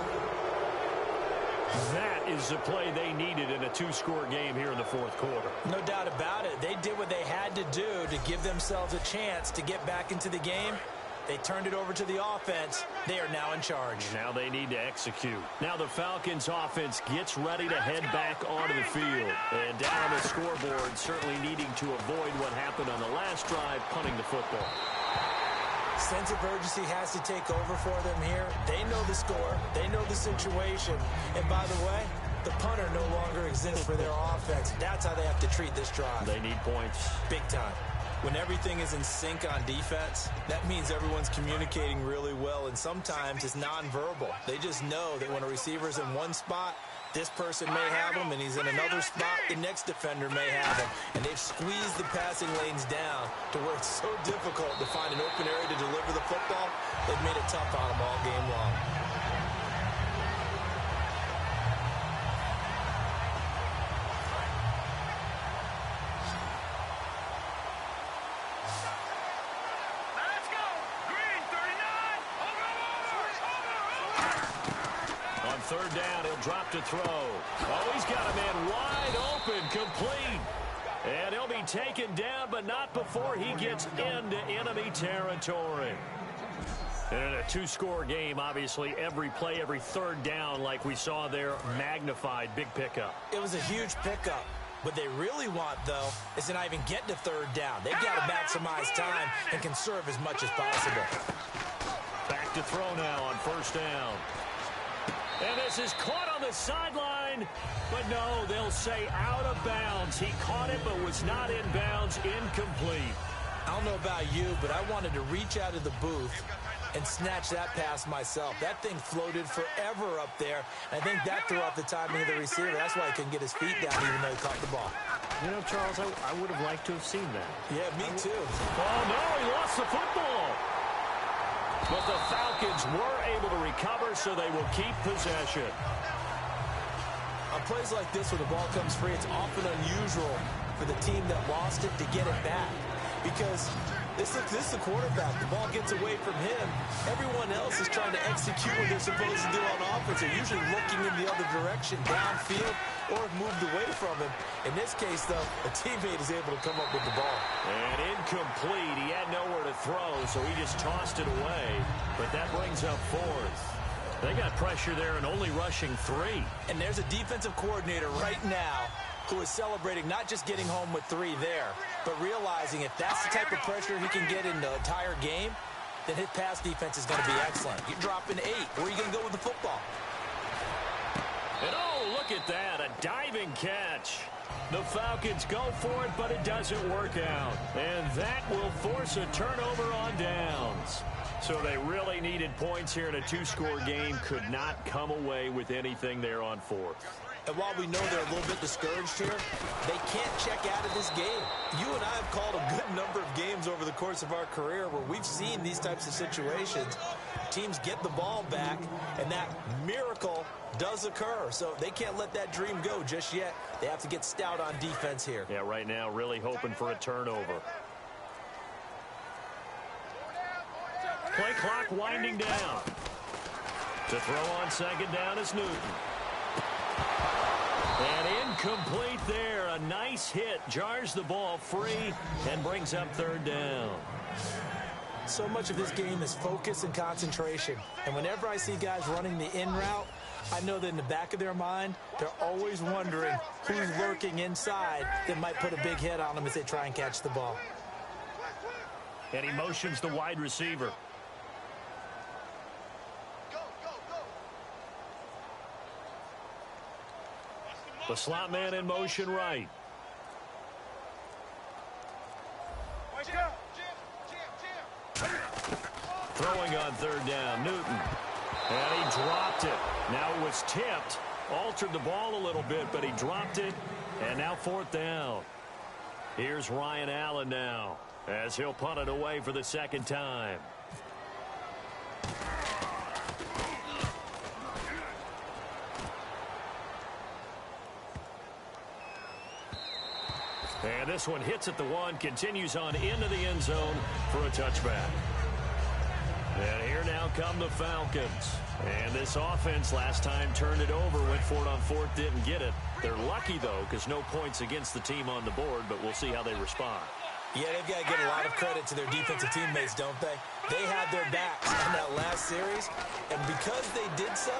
That is the play they needed in a two-score game here in the fourth quarter. No doubt about it. They did what they had to do to give themselves a chance to get back into the game. They turned it over to the offense. They are now in charge. Now they need to execute. Now the Falcons offense gets ready to head back onto the field. And down on the scoreboard, certainly needing to avoid what happened on the last drive, punting the football. Sense of urgency has to take over for them here. They know the score. They know the situation. And by the way, the punter no longer exists for their offense. That's how they have to treat this drive. They need points. Big time. When everything is in sync on defense, that means everyone's communicating really well, and sometimes it's nonverbal. They just know that when a receiver's in one spot, this person may have him, and he's in another spot, the next defender may have him. And they've squeezed the passing lanes down to where it's so difficult to find an open area to deliver the football. They've made it tough on them all game long. Third down, he'll drop to throw. Oh, he's got a man wide open, complete. And he'll be taken down, but not before he gets into enemy territory. And in a two-score game, obviously, every play, every third down, like we saw there, magnified, big pickup. It was a huge pickup. What they really want, though, is to not even get to third down. They've got to maximize time and conserve as much as possible. Back to throw now on first down. And this is caught on the sideline, but no, they'll say out of bounds. He caught it, but was not in bounds, incomplete. I don't know about you, but I wanted to reach out of the booth and snatch that pass myself. That thing floated forever up there. I think that threw off the timing of the receiver. That's why he couldn't get his feet down even though he caught the ball. You know, Charles, I would have liked to have seen that. Yeah, me too. Oh, no, he lost the football. But the Falcons were able to recover, so they will keep possession. On plays like this where the ball comes free, it's often unusual for the team that lost it to get it back. Because this is the quarterback. The ball gets away from him. Everyone else is trying to execute what they're supposed to do on offense. They're usually looking in the other direction, downfield, or moved away from him. In this case, though, a teammate is able to come up with the ball. And incomplete. He had nowhere to throw, so he just tossed it away. But that brings up fourth. They got pressure there and only rushing 3. And there's a defensive coordinator right now who is celebrating not just getting home with 3 there, but realizing if that's the type of pressure he can get in the entire game, then his pass defense is going to be excellent. You're dropping 8. Where are you going to go with the football? And oh, look at that, a diving catch. The Falcons go for it, but it doesn't work out. And that will force a turnover on downs. So they really needed points here in a 2-score game. Could not come away with anything there on 4th. And while we know they're a little bit discouraged here, they can't check out of this game. You and I have called a good number of games over the course of our career where we've seen these types of situations. Teams get the ball back, and that miracle does occur. So they can't let that dream go just yet. They have to get stout on defense here. Yeah, right now really hoping for a turnover. Play clock winding down. To throw on second down is Newton. And incomplete there. A nice hit. Jars the ball free and brings up 3rd down. So much of this game is focus and concentration. And whenever I see guys running the in route, I know that in the back of their mind, they're always wondering who's lurking inside that might put a big hit on them as they try and catch the ball. And he motions the wide receiver. The slot man in motion right. Throwing on 3rd down, Newton. And he dropped it. Now it was tipped. Altered the ball a little bit, but he dropped it. And now 4th down. Here's Ryan Allen now, as he'll punt it away for the 2nd time. And this one hits at the 1, continues on into the end zone for a touchback. And here now come the Falcons. And this offense last time turned it over, went for it on 4th, didn't get it. They're lucky, though, because no points against the team on the board, but we'll see how they respond. Yeah, they've got to get a lot of credit to their defensive teammates, don't they? They had their backs in that last series, and because they did so,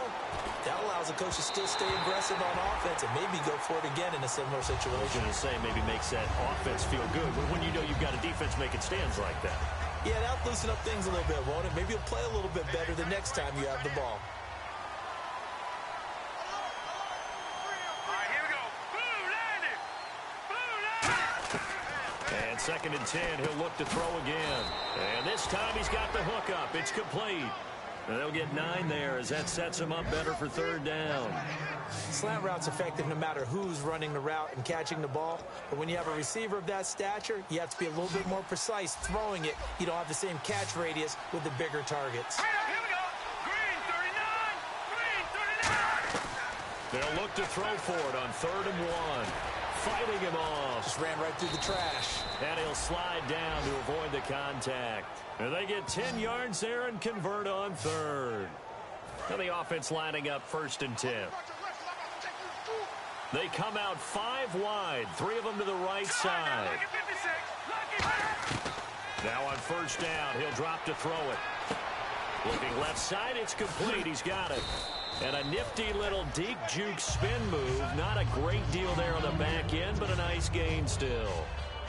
that allows the coach to still stay aggressive on offense and maybe go for it again in a similar situation. I was going to say maybe makes that offense feel good, but when you know you've got a defense making stands like that. Yeah, that'll loosen up things a little bit, won't it? Maybe you'll play a little bit better the next time you have the ball. And 2nd and 10, he'll look to throw again. And this time he's got the hook up. It's complete. And they'll get 9 there as that sets him up better for 3rd down. Slant route's effective no matter who's running the route and catching the ball. But when you have a receiver of that stature, you have to be a little bit more precise throwing it. You don't have the same catch radius with the bigger targets. Here we go. Green 39. They'll look to throw for it on 3rd and 1. Fighting him off. Just ran right through the trash. And he'll slide down to avoid the contact. And they get 10 yards there and convert on 3rd. And the offense lining up 1st and 10. They come out 5 wide, 3 of them to the right side. Now on 1st down, he'll drop to throw it. Looking left side, it's complete. He's got it. And a nifty little deke juke spin move. Not a great deal there on the back end, but a nice gain still.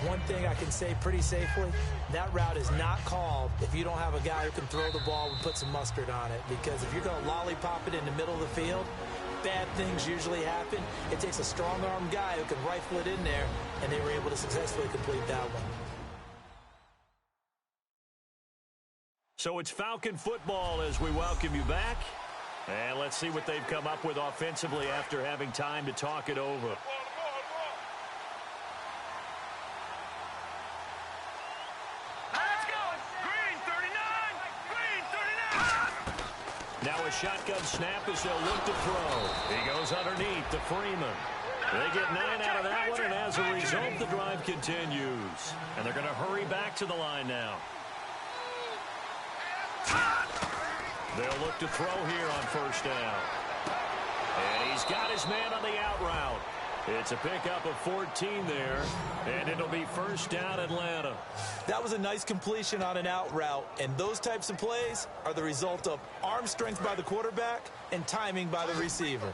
One thing I can say pretty safely, that route is not called if you don't have a guy who can throw the ball and put some mustard on it. Because if you're going to lollipop it in the middle of the field, bad things usually happen. It takes a strong-armed guy who can rifle it in there, and they were able to successfully complete that one. So it's Falcon football as we welcome you back. And let's see what they've come up with offensively after having time to talk it over. Let's go. Green 39. Green 39. Now a shotgun snap as they'll look to throw. He goes underneath to Freeman. They get 9 out of that one, and as a result, the drive continues. And they're going to hurry back to the line now. They'll look to throw here on 1st down. And he's got his man on the out route. It's a pickup of 14 there, and it'll be 1st down Atlanta. That was a nice completion on an out route, and those types of plays are the result of arm strength by the quarterback and timing by the receiver.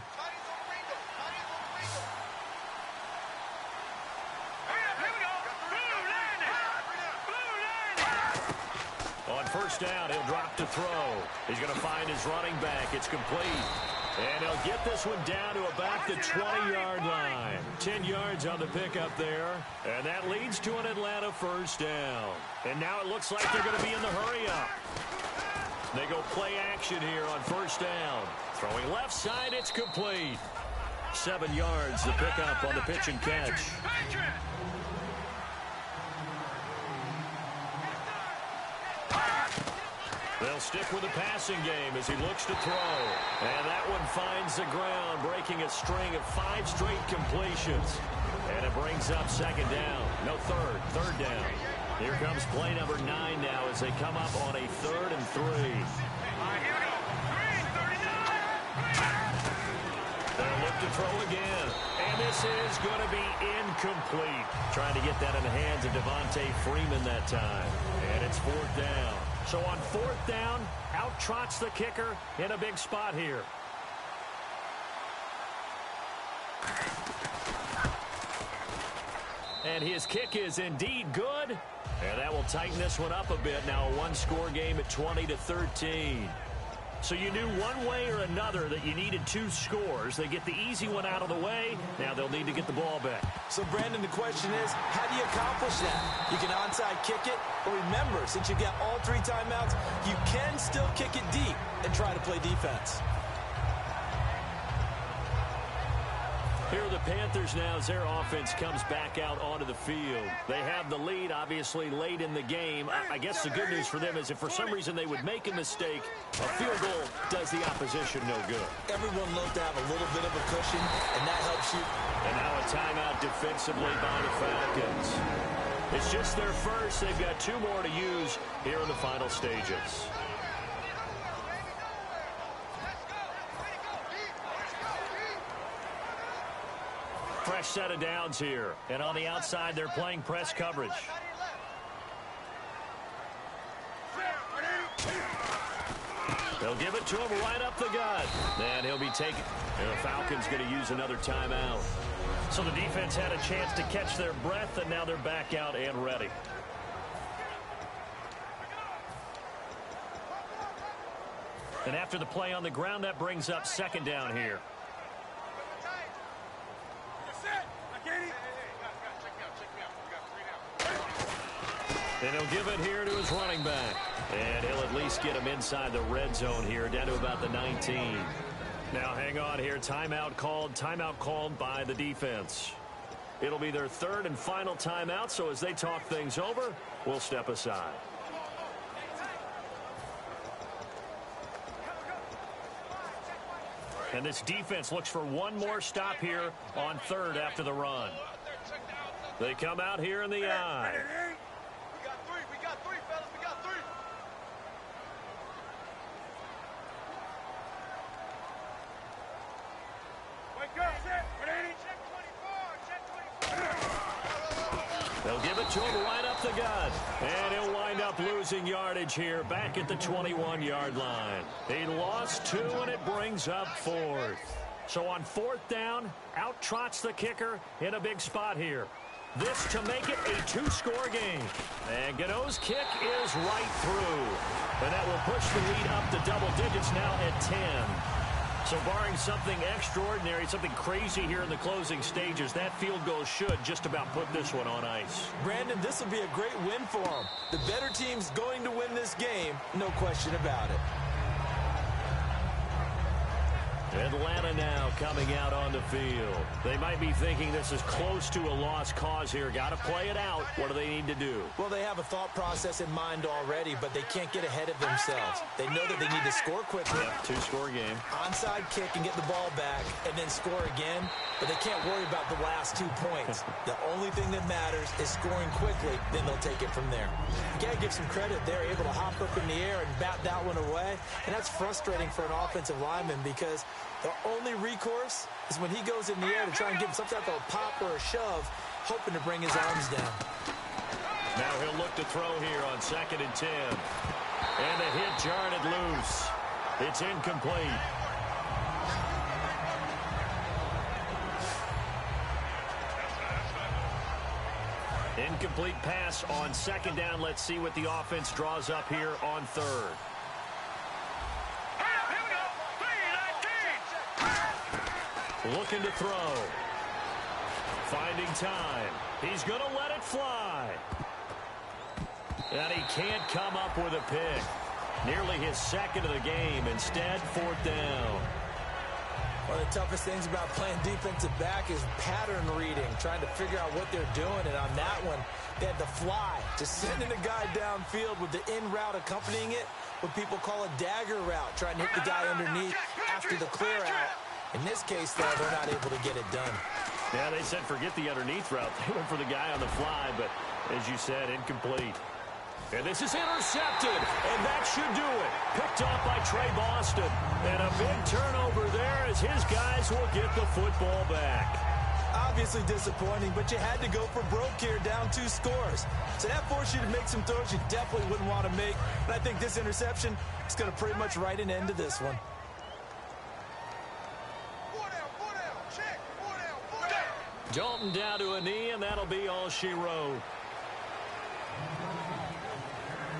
On first down, he'll drop to throw. He's going to find his running back. It's complete. And he'll get this one down to about the 20-yard line. 10 yards on the pickup there. And that leads to an Atlanta first down. And now it looks like they're going to be in the hurry-up. They go play action here on first down. Throwing left side, it's complete. 7 yards, the pickup on the pitch and catch. They'll stick with the passing game as he looks to throw. And that one finds the ground, breaking a string of 5 straight completions. And it brings up second down. No, third down. Here comes play number 9 now as they come up on a 3rd and 3. They'll look to throw again. And this is going to be incomplete. Trying to get that in the hands of Devontae Freeman that time. And it's 4th down. So on 4th down, out trots the kicker in a big spot here. And his kick is indeed good. And that will tighten this one up a bit. Now a one-score game at 20-13. So you knew one way or another that you needed 2 scores. They get the easy one out of the way. Now they'll need to get the ball back. So, Brandon, the question is, how do you accomplish that? You can onside kick it, but remember, since you've got all 3 timeouts, you can still kick it deep and try to play defense. Here are the Panthers now as their offense comes back out onto the field. They have the lead, obviously, late in the game. I guess the good news for them is if for some reason they would make a mistake, a field goal does the opposition no good. Everyone loves to have a little bit of a cushion, and that helps you. And now a timeout defensively by the Falcons. It's just their first. They've got 2 more to use here in the final stages. Fresh set of downs here. And on the outside, they're playing press coverage. They'll give it to him right up the gut. And he'll be taken. And the Falcons going to use another timeout. So the defense had a chance to catch their breath, and now they're back out and ready. And after the play on the ground, that brings up second down here. And he'll give it here to his running back. And he'll at least get him inside the red zone here, down to about the 19. Now hang on here. Timeout called by the defense. It'll be their 3rd and final timeout, so as they talk things over, we'll step aside. And this defense looks for one more stop here on 3rd after the run. They come out here in the eye. We got three, fellas. We got 3. Wake up. Check 24. Check 24. They'll give it to him right up the gut. And he'll wind up losing yardage here back at the 21-yard line. He lost 2, and it brings up 4th. So on 4th down, out trots the kicker in a big spot here. This to make it a 2-score game. And Gano's kick is right through. And that will push the lead up to double digits now at 10. So barring something extraordinary, something crazy here in the closing stages, that field goal should just about put this one on ice. Brandon, this will be a great win for them. The better team's going to win this game, no question about it. Atlanta now coming out on the field. They might be thinking this is close to a lost cause here. Got to play it out. What do they need to do? Well, they have a thought process in mind already, but they can't get ahead of themselves. They know that they need to score quickly. Yep, 2-score game. Onside kick and get the ball back and then score again, but they can't worry about the last 2 points. The only thing that matters is scoring quickly, then they'll take it from there. You got to give some credit. They're able to hop up in the air and bat that one away, and that's frustrating for an offensive lineman because the only recourse is when he goes in the air to try and give him some type of a pop or a shove, hoping to bring his arms down. Now he'll look to throw here on 2nd and 10. And the hit jarred it loose. It's incomplete. Incomplete pass on second down. Let's see what the offense draws up here on third. Here we go. 3-19. Looking to throw. Finding time. He's going to let it fly. And he can't come up with a pick. Nearly his second of the game. Instead, fourth down. One of the toughest things about playing defensive back is pattern reading, trying to figure out what they're doing. And on that one, they had to fly, just sending a guy downfield with the in route accompanying it, what people call a dagger route, trying to hit the guy underneath after the clear out. In this case, though, they're not able to get it done. Yeah, they said forget the underneath route. They went for the guy on the fly, but as you said, incomplete. And this is intercepted, and that should do it. Picked off by Trey Boston. And a big turnover there as his guys will get the football back. Obviously disappointing, but you had to go for broke here, down 2 scores. So that forced you to make some throws you definitely wouldn't want to make. And I think this interception is going to pretty much write an end to this one. Dalton down to a knee, and that'll be all she wrote.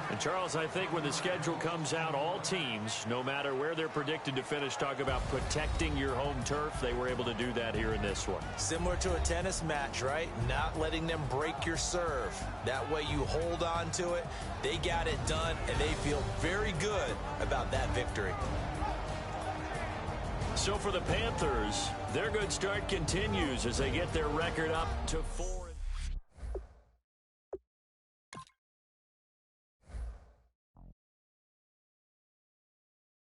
And Charles, I think when the schedule comes out, all teams, no matter where they're predicted to finish, talk about protecting your home turf. They were able to do that here in this one. Similar to a tennis match, right? Not letting them break your serve. That way you hold on to it. They got it done, and they feel very good about that victory. So for the Panthers, their good start continues as they get their record up to 4.